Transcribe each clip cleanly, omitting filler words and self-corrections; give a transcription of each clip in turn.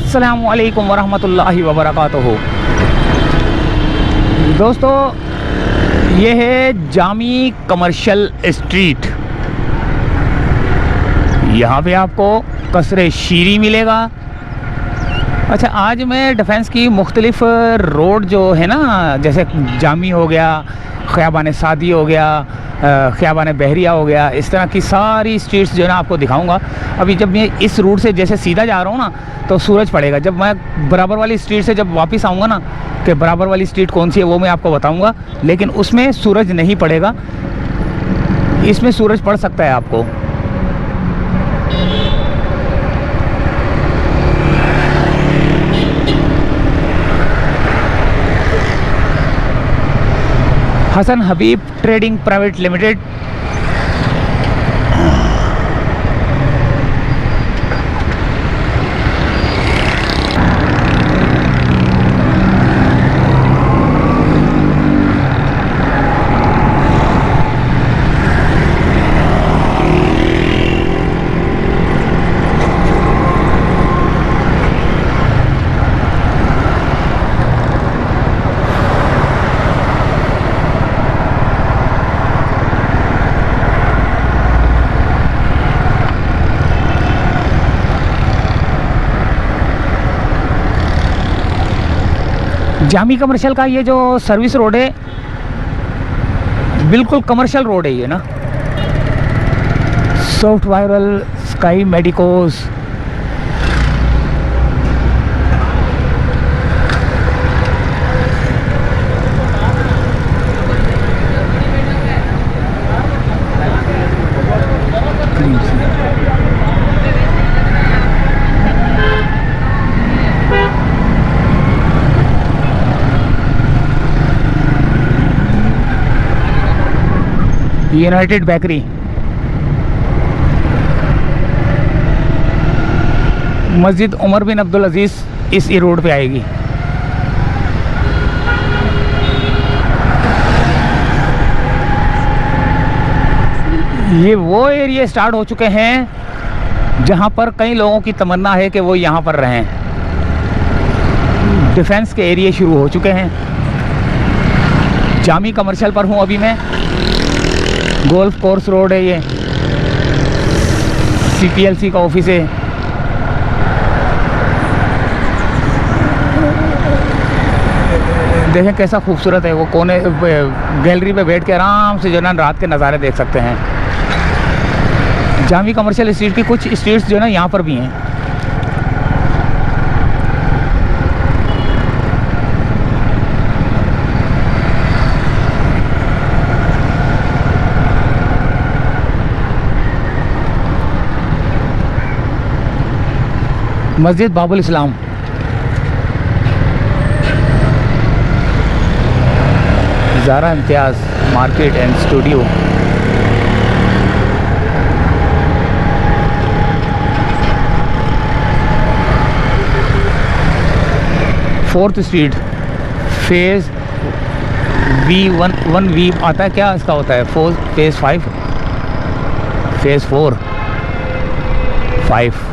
अस्सलामुअलैकुम वरहमतुल्लाहि वबरकातुहू। दोस्तों, ये है जामी कमर्शियल स्ट्रीट। यहाँ पे आपको कसरे शीरी मिलेगा। अच्छा, आज मैं डिफेंस की मुख्तलिफ़ रोड जो है ना, जैसे जामी हो गया, ख़ियाबान सादी हो गया, ख़ियाबान बहरिया हो गया, इस तरह की सारी स्ट्रीट्स जो है ना आपको दिखाऊंगा। अभी जब मैं इस रूट से जैसे सीधा जा रहा हूँ ना, तो सूरज पड़ेगा। जब मैं बराबर वाली स्ट्रीट से जब वापस आऊँगा ना, कि बराबर वाली स्ट्रीट कौन सी है वो मैं आपको बताऊँगा, लेकिन उसमें सूरज नहीं पड़ेगा। इसमें सूरज पड़ सकता है आपको। Hasan Habib trading private limited. Jami commercial का ये जो सर्विस रोड है, बिल्कुल कमर्शियल रोड है ये ना। Soft viral, sky medicos, United bakery, मस्जिद उमर बिन अब्दुल अजीज़ इस रोड पे आएगी। ये वो एरिया स्टार्ट हो चुके हैं जहां पर कई लोगों की तमन्ना है कि वो यहां पर रहें। डिफेंस के एरिया शुरू हो चुके हैं। जामी कमर्शियल पर हूं अभी मैं। गोल्फ कोर्स रोड है ये, CPLC का ऑफिस है। देखें कैसा खूबसूरत है वो कोने, गैलरी पे बैठ के आराम से जो ना रात के नज़ारे देख सकते हैं। जामी कमर्शियल स्ट्रीट की कुछ स्ट्रीट्स जो है ना यहाँ पर भी हैं। Masjid Babul Islam, Zara Imtiaz market and studio, fourth street, phase V1 आता है क्या, इसका होता है फेज़ 5, फेज़ 4, 5।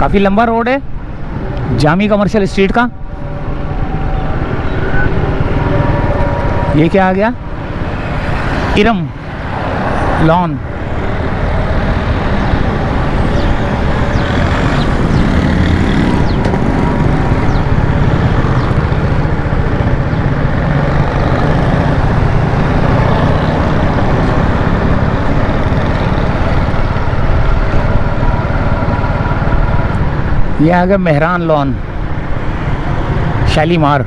काफ़ी लंबा रोड है जामी कमर्शियल स्ट्रीट का। ये क्या आ गया, इरम लॉन। ये आ गया मेहरान लॉन, शालीमार।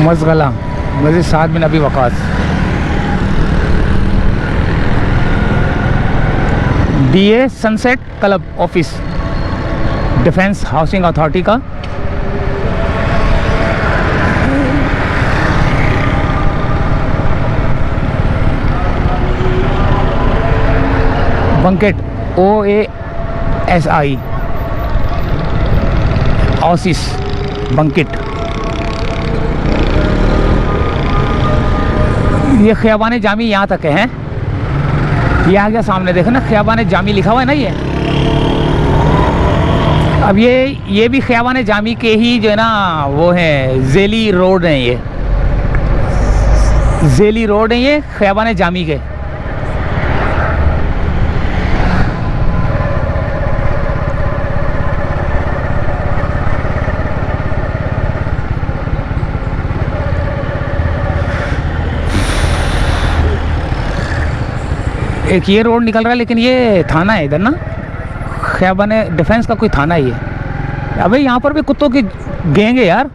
मजगला Masjid Saad bin Abi Waqas. DA sunset club office, defence housing authority का। Banquet OASI oasis banquet. ये ख़ियाबान जामी यहाँ तक है। ये आ गया सामने, देखो ना ख़ियाबान जामी लिखा हुआ है ना ये। अब ये भी ख़ियाबान जामी के ही जो है ना वो है, जेली रोड है ये, जेली रोड है ये ख़ियाबान जामी के। एक ये रोड निकल रहा है, लेकिन ये थाना है इधर ना, ख़ियाबान डिफेंस का कोई थाना ही है। अबे यहाँ पर भी कुत्तों की गैंग है यार,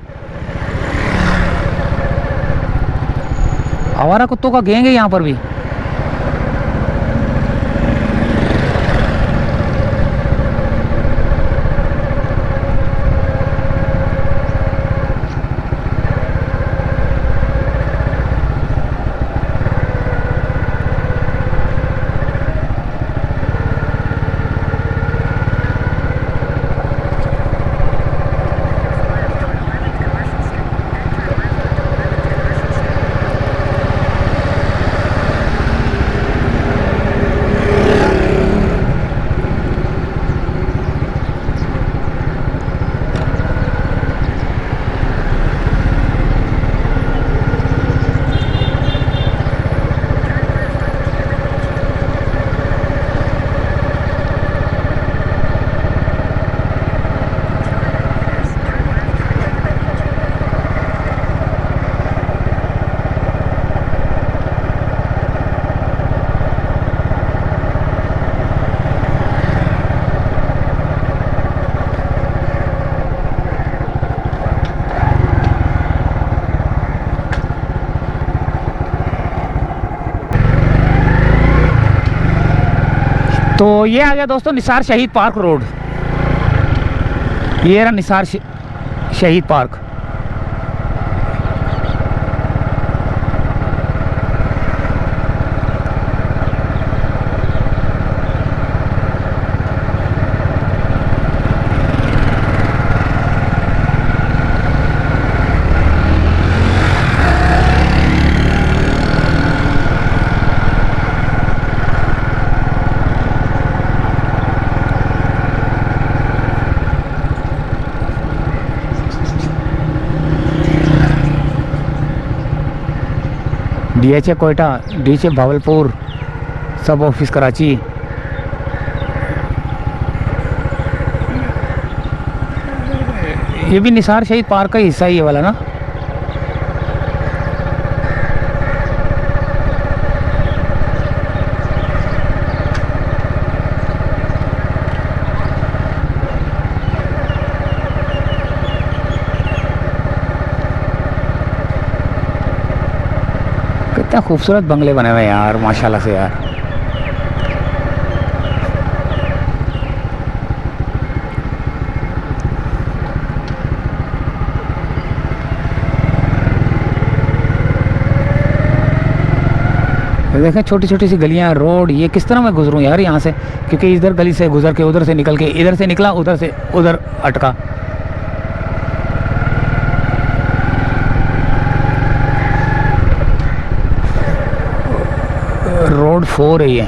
आवारा कुत्तों का गैंग है यहाँ पर भी। तो ये आ गया दोस्तों निसार शहीद पार्क रोड। ये रहा निसार शहीद park. DHA Quetta, DHA Bahawalpur, सब ऑफिस कराची। ये भी निसार शहीद पार्क का हिस्सा ही है वाला ना। कितना खूबसूरत बंगले बने हुए हैं यार माशाल्लाह से यार। देखें छोटी छोटी सी गलियां, रोड, ये किस तरह मैं गुजरूं यार यहाँ से, क्योंकि इधर गली से गुजर के उधर से निकल के, इधर से निकला उधर से उधर अटका। रोड 4 है ये।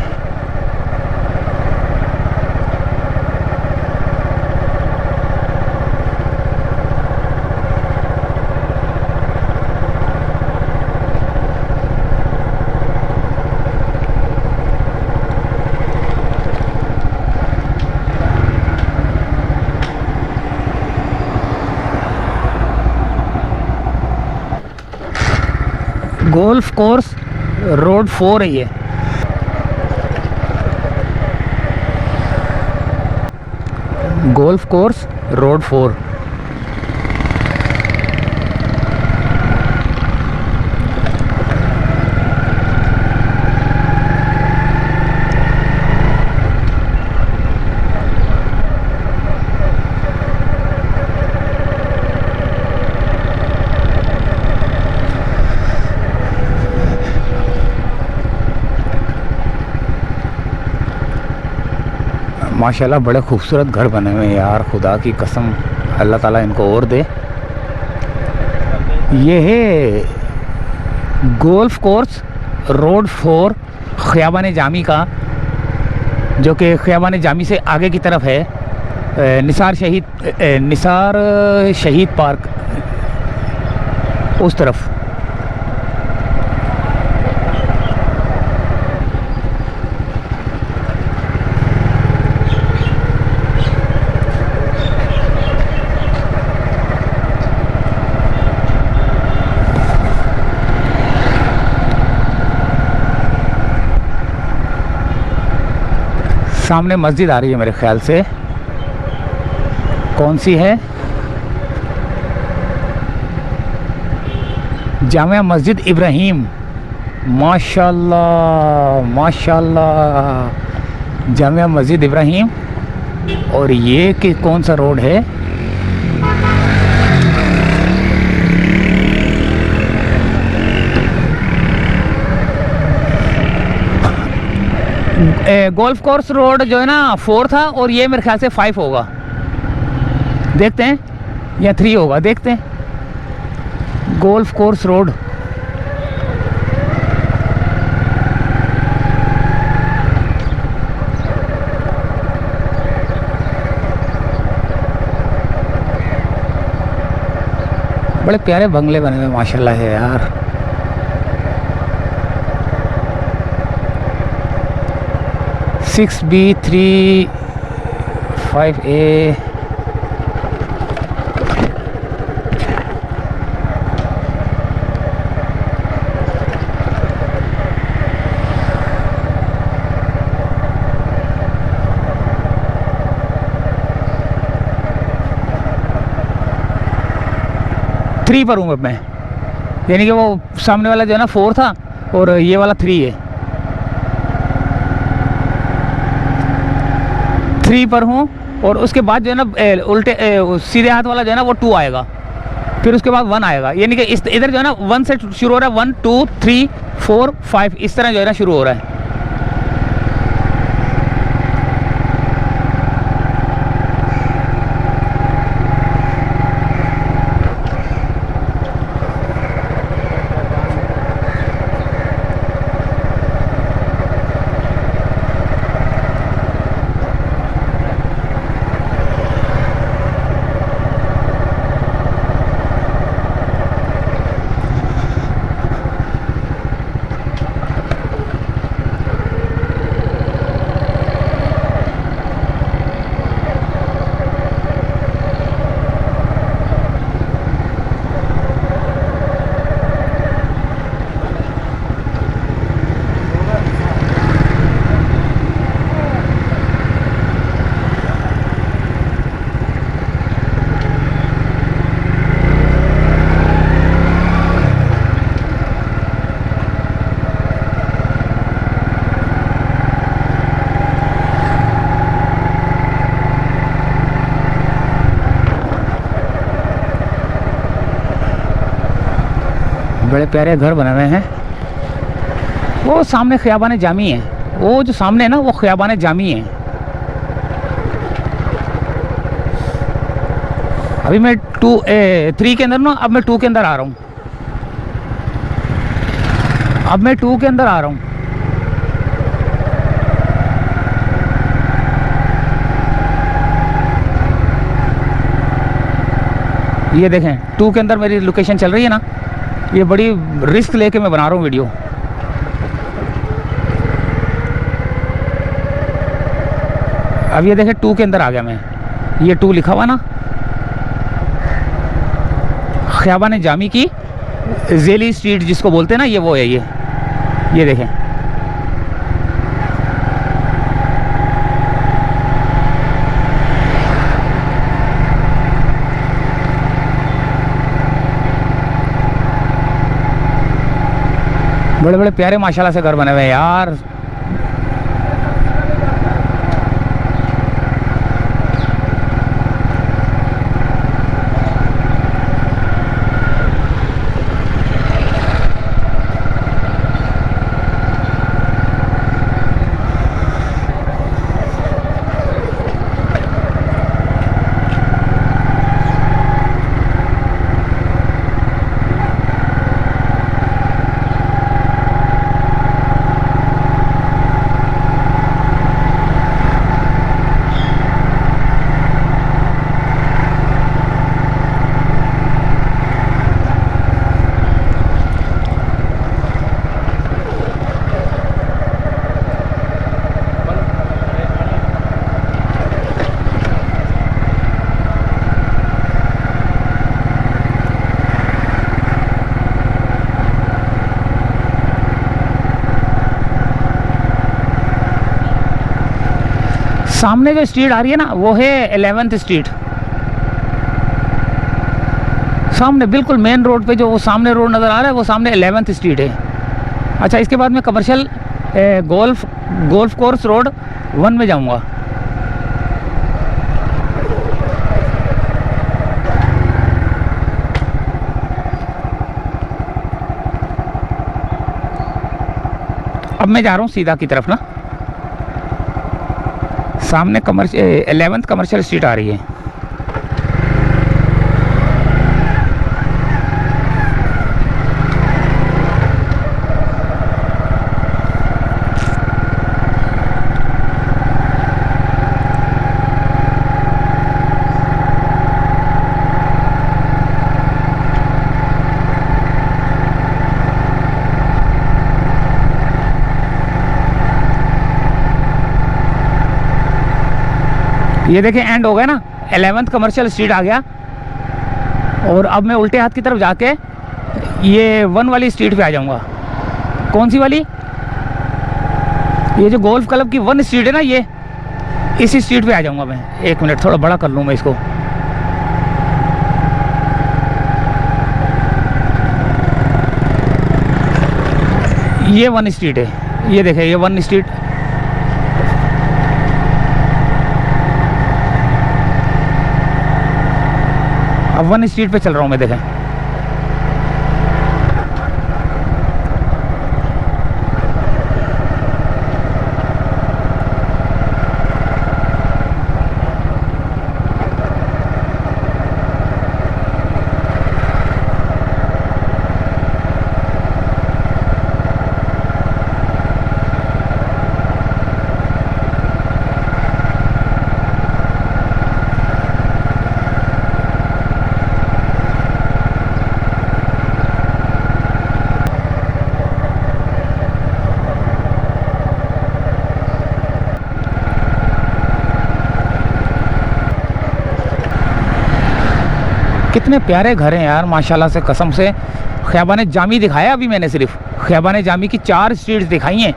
गोल्फ कोर्स रोड 4 है ये। Golf course road 4। माशाल्लाह बड़े खूबसूरत घर बने हुए हैं यार, खुदा की कसम, अल्लाह ताला इनको और दे। ये है गोल्फ कोर्स रोड 4 ख़ियाबान जामी का, जो कि ख़ियाबान जामी से आगे की तरफ है, निसार शहीद पार्क उस तरफ। सामने मस्जिद आ रही है मेरे ख्याल से, कौन सी है? जामिया मस्जिद इब्राहिम। माशाल्लाह माशाल्लाह, जामिया मस्जिद इब्राहिम। और ये कि कौन सा रोड है? गोल्फ कोर्स रोड जो है ना 4 था, और ये मेरे ख्याल से 5 होगा, देखते हैं, या 3 होगा, देखते हैं। गोल्फ कोर्स रोड बड़े प्यारे बंगले बने हुए माशाल्लाह है यार। Six B 3 5A। थ्री पर हूँ अब मैं, यानी कि वो सामने वाला जो है ना 4 था और ये वाला 3 है। 3 पर हूँ, और उसके बाद जो है ना उल्टे सीधे हाथ वाला जो है ना वो 2 आएगा, फिर उसके बाद 1 आएगा, यानी कि इधर जो है ना 1 से शुरू हो रहा है, 1 2 3 4 5 इस तरह जो है ना शुरू हो रहा है। बड़े प्यारे घर बने हुए हैं। वो सामने ख़ियाबान जामी है, वो जो सामने है ना वो ख़ियाबान जामी है। अभी मैं 3 के अंदर ना, अब मैं 2 के अंदर आ रहा हूँ, अब मैं 2 के अंदर आ रहा हूँ। ये देखें 2 के अंदर मेरी लोकेशन चल रही है ना, ये बड़ी रिस्क लेके मैं बना रहा हूँ वीडियो। अब ये देखें 2 के अंदर आ गया मैं, ये 2 लिखा हुआ ना, ख़ियाबान जामी की जेली स्ट्रीट जिसको बोलते हैं ना, ये वो है। ये देखें, बड़े बड़े प्यारे माशाल्लाह से घर बने हुए हैं यार। सामने जो स्ट्रीट आ रही है ना, वो है 11th स्ट्रीट। सामने बिल्कुल मेन रोड पे जो वो सामने रोड नज़र आ रहा है, वो सामने 11th स्ट्रीट है। अच्छा, इसके बाद मैं कमर्शियल गोल्फ कोर्स रोड 1 में जाऊंगा। अब मैं जा रहा हूँ सीधा की तरफ ना, सामने 11th कमर्शियल स्ट्रीट आ रही है। ये देखें एंड हो गया ना, 11th कमर्शियल स्ट्रीट आ गया। और अब मैं उल्टे हाथ की तरफ जाके ये 1 वाली स्ट्रीट पे आ जाऊंगा। कौन सी वाली? ये जो गोल्फ क्लब की 1 स्ट्रीट है ना, ये इसी स्ट्रीट पे आ जाऊंगा मैं। 1 मिनट, थोड़ा बड़ा कर लूँ मैं इसको। ये 1 स्ट्रीट है, ये देखें, ये 1 स्ट्रीट। अब 1 स्ट्रीट पे चल रहा हूँ मैं, देखें। कितने प्यारे घर हैं यार माशाल्लाह से, कसम से। ख़ियाबान जामी दिखाया अभी मैंने, सिर्फ ख़ियाबान जामी की 4 स्ट्रीट्स दिखाई हैं।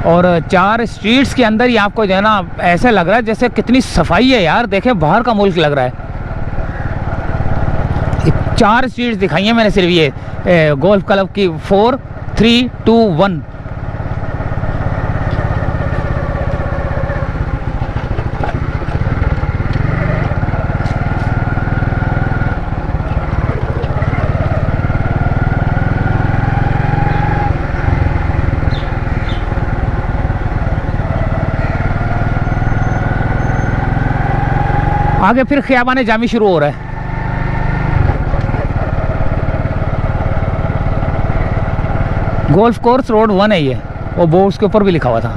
और 4 स्ट्रीट्स के अंदर ही आपको जो है ना, ऐसे लग रहा है जैसे कितनी सफाई है यार। देखें, बाहर का मुल्क लग रहा है। 4 स्ट्रीट्स दिखाई हैं मैंने सिर्फ, ये गोल्फ क्लब की 4, 3, 2, 1। आगे फिर ख़ियाबान जामी शुरू हो रहा है। गोल्फ कोर्स रोड 1 है ये, वो बोर्ड्स के ऊपर भी लिखा हुआ था।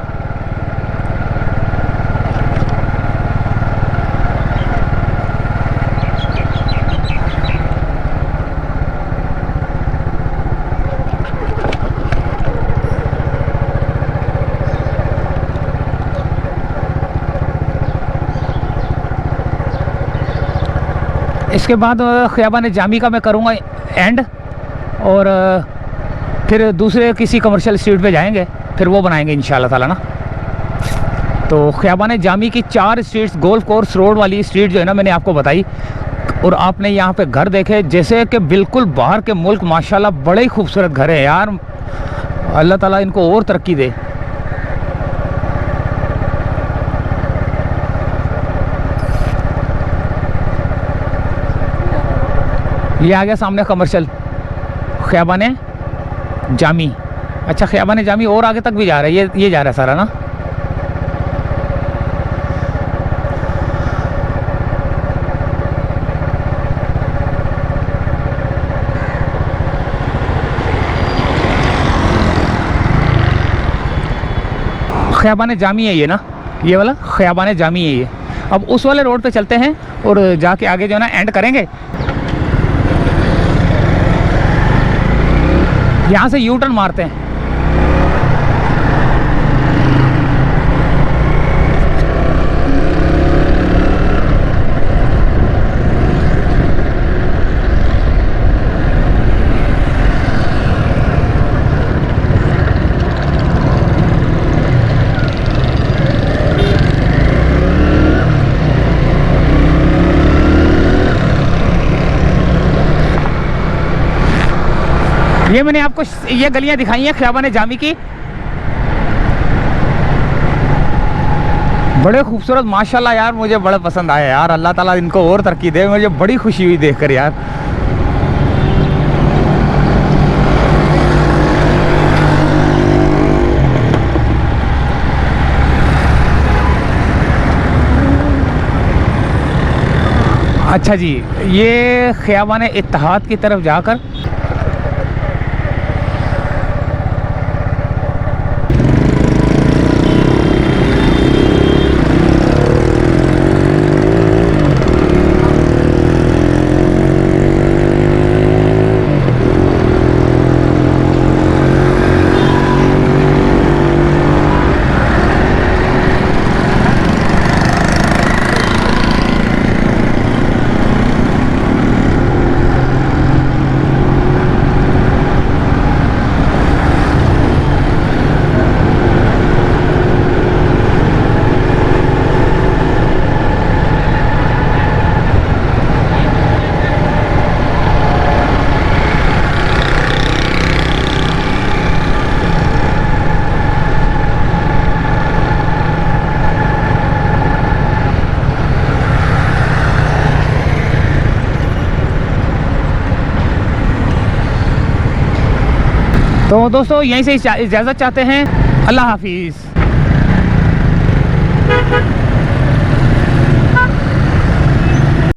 इसके बाद ख़ियाबान जामी का मैं करूँगा एंड, और फिर दूसरे किसी कमर्शियल स्ट्रीट पे जाएंगे, फिर वो बनाएंगे इंशाल्लाह ताला ना। तो ख़ियाबान जामी की 4 स्ट्रीट्स, गोल्फ कोर्स रोड वाली स्ट्रीट जो है ना मैंने आपको बताई, और आपने यहाँ पे घर देखे जैसे कि बिल्कुल बाहर के मुल्क, माशाल्लाह बड़े ही खूबसूरत घर है यार। अल्लाह ताला इनको और तरक्की दे। ये आ गया सामने कमर्शियल ख़ियाबान जामी। अच्छा, ख़ियाबान जामी और आगे तक भी जा रहा है, ये जा रहा है सारा ना। ख़ियाबान जामी है ये ना, ये वाला ख़ियाबान जामी है ये। अब उस वाले रोड पे चलते हैं और जाके आगे जो है ना एंड करेंगे। यहाँ से यू टर्न मारते हैं। ये मैंने आपको ये गलियां दिखाई हैं ख़ियाबान जामी की, बड़े खूबसूरत माशाल्लाह यार, मुझे बड़ा पसंद आया यार। अल्लाह ताला इनको और तरक्की दे, मुझे बड़ी खुशी हुई देखकर यार। अच्छा जी, ये ख़ियाबान इत्तेहाद की तरफ जाकर तो दोस्तों यहीं से इजाज़त चाहते हैं। अल्लाह हाफिज़।